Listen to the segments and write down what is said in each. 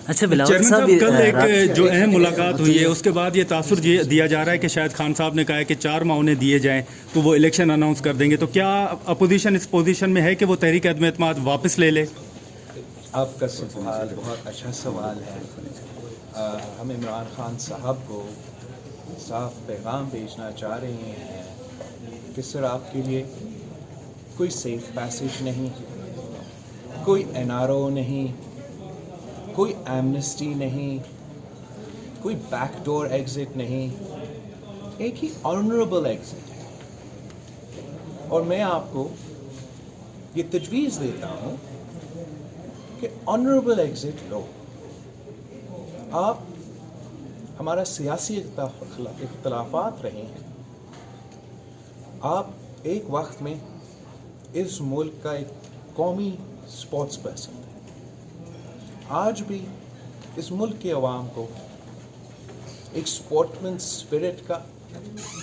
اچھا بلاول چیئرمین صاحب صاحب کل ایک جو اہم ملاقات ہوئی ہے اس کے بعد یہ تاثر دیا جا رہا ہے کہ شاید خان صاحب نے کہا ہے کہ 4 ماہ انہیں دیے جائیں تو وہ الیکشن اناؤنس کر دیں گے، تو کیا اپوزیشن اس پوزیشن میں ہے کہ وہ تحریک عدم اعتماد واپس لے لے؟ آپ کا سوال بہت اچھا سوال ہے. ہم عمران خان صاحب کو صاف پیغام بھیجنا چاہ رہے ہیں کہ سر آپ کے لیے کوئی سیف پیسیج نہیں، کوئی NRO نہیں، کوئی ایمنسٹی نہیں، کوئی بیک ڈور ایگزٹ نہیں، ایک ہی آنریبل ایگزٹ ہے. اور میں آپ کو یہ تجویز دیتا ہوں کہ آنریبل ایگزٹ لو. آپ ہمارا سیاسی اختلافات رہے ہیں، آپ ایک وقت میں اس ملک کا ایک قومی اسپورٹس پرسن تھے. آج بھی اس ملک کے عوام کو ایک اسپورٹمن اسپرٹ کا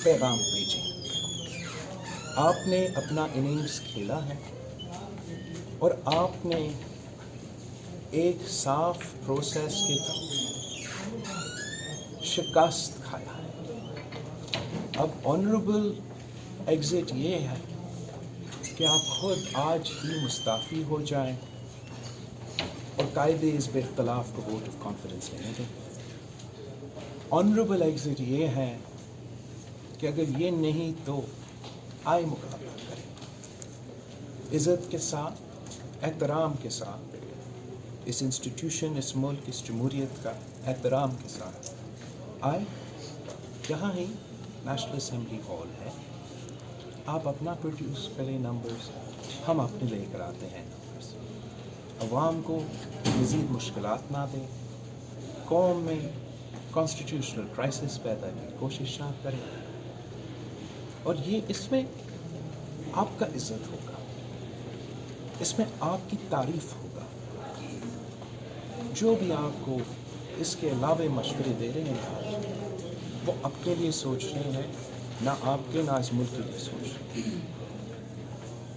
پیغام بھیجیں. آپ نے اپنا اننگز کھیلا ہے اور آپ نے ایک صاف پروسیس کے شکست کھایا ہے. اب آنریبل ایگزٹ یہ ہے کہ آپ خود آج ہی مستعفی ہو جائیں اور قاعدے اس اختلاف کو ووٹ آف کانفیڈنس لینے دیں. آنریبل ایگزٹ یہ ہے کہ اگر یہ نہیں تو آئے مقابلہ کریں، عزت کے ساتھ، احترام کے ساتھ، اس انسٹیٹیوشن، اس ملک، اس جمہوریت کا احترام کے ساتھ آئے. یہاں ہی نیشنل اسمبلی ہال ہے، آپ اپنا پروڈیوس کریں نمبرز، ہم اپنے لے کر آتے ہیں نمبرز. عوام کو مزید مشکلات نہ دیں، قوم میں کانسٹیٹیوشنل کرائسس پیدا کی کوشش نہ کریں. اور یہ اس میں آپ کا عزت ہوگا، اس میں آپ کی تعریف ہوگا. جو بھی آپ کو اس کے علاوہ مشورے دے رہے ہیں وہ اپنے لیے سوچ رہے ہیں، نہ آپ کے، نہ اس ملک کے لیے سوچ رہے ہیں.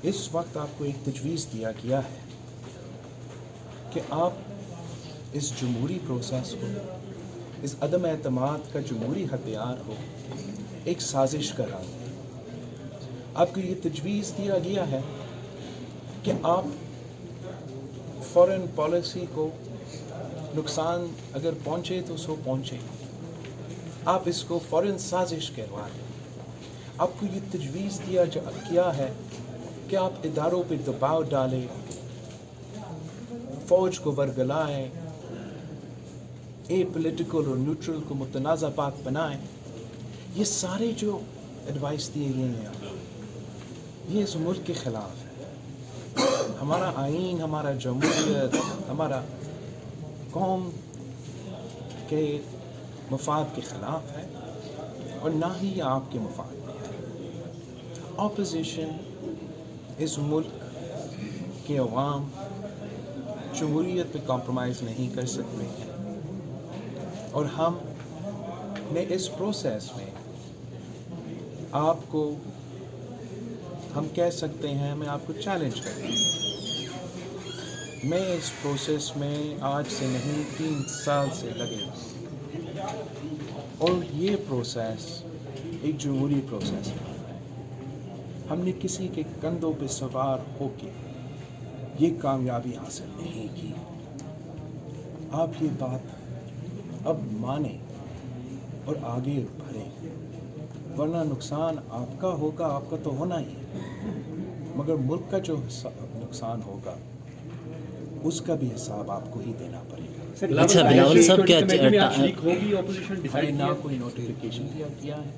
اس وقت آپ کو ایک تجویز دیا گیا ہے کہ آپ اس جمہوری پروسیس کو، اس عدم اعتماد کا جمہوری ہتھیار کو ایک سازش قرار دیں. آپ کو یہ تجویز دیا گیا ہے کہ آپ فارن پالیسی کو نقصان اگر پہنچے تو اس کو پہنچے، آپ اس کو فوراً سازش کروا دیں. آپ کو یہ تجویز کیا ہے کہ آپ اداروں پہ دباؤ ڈالیں، فوج کو ورگلائیں، اے پولیٹیکل اور نیوٹرل کو متنازع بات بنائیں. یہ سارے جو ایڈوائس دیے گئے ہیں یہ اس ملک کے خلاف ہے. ہمارا آئین، ہمارا جمہوریت، ہمارا قوم کے مفاد کے خلاف ہے اور نہ ہی آپ کے مفاد میں ہے. اپوزیشن اس ملک کے عوام جمہوریت پہ کمپرومائز نہیں کر سکتے ہیں، اور ہم نے اس پروسیس میں آپ کو، ہم کہہ سکتے ہیں، میں آپ کو چیلنج کرتا ہوں. میں اس پروسیس میں آج سے نہیں 3 سال سے لگے ہوں، اور یہ پروسیس ایک جمہوری پروسیس ہے. ہم نے کسی کے کندھوں پہ سوار ہو کے یہ کامیابی حاصل نہیں کی. آپ یہ بات اب مانیں اور آگے بڑھیں، ورنہ نقصان آپ کا ہوگا. آپ کا تو ہونا ہی ہے، مگر ملک کا جو نقصان ہوگا اس کا بھی حساب آپ کو ہی دینا پڑے گا. اچھا بلاول صاحب کیا نہ کوئی نوٹیفیکیشن دیا گیا ہے،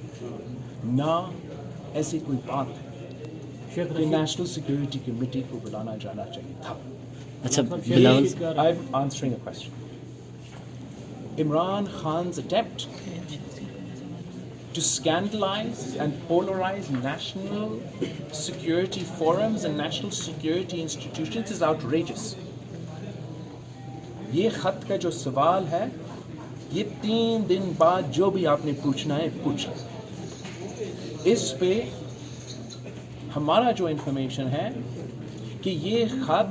نہ ایسی کوئی بات ہے کہ نیشنل سیکورٹی کمیٹی کو بلانا جانا چاہیے تھا. اچھا Bilawal I'm answering a question. Imran Khan's attempt to scandalize and polarize national security forums and national security institutions is outrageous. یہ خط کا جو سوال ہے، یہ 3 دن بعد جو بھی آپ نے پوچھنا ہے پوچھ لیں. اس پہ ہمارا جو انفارمیشن ہے کہ یہ خط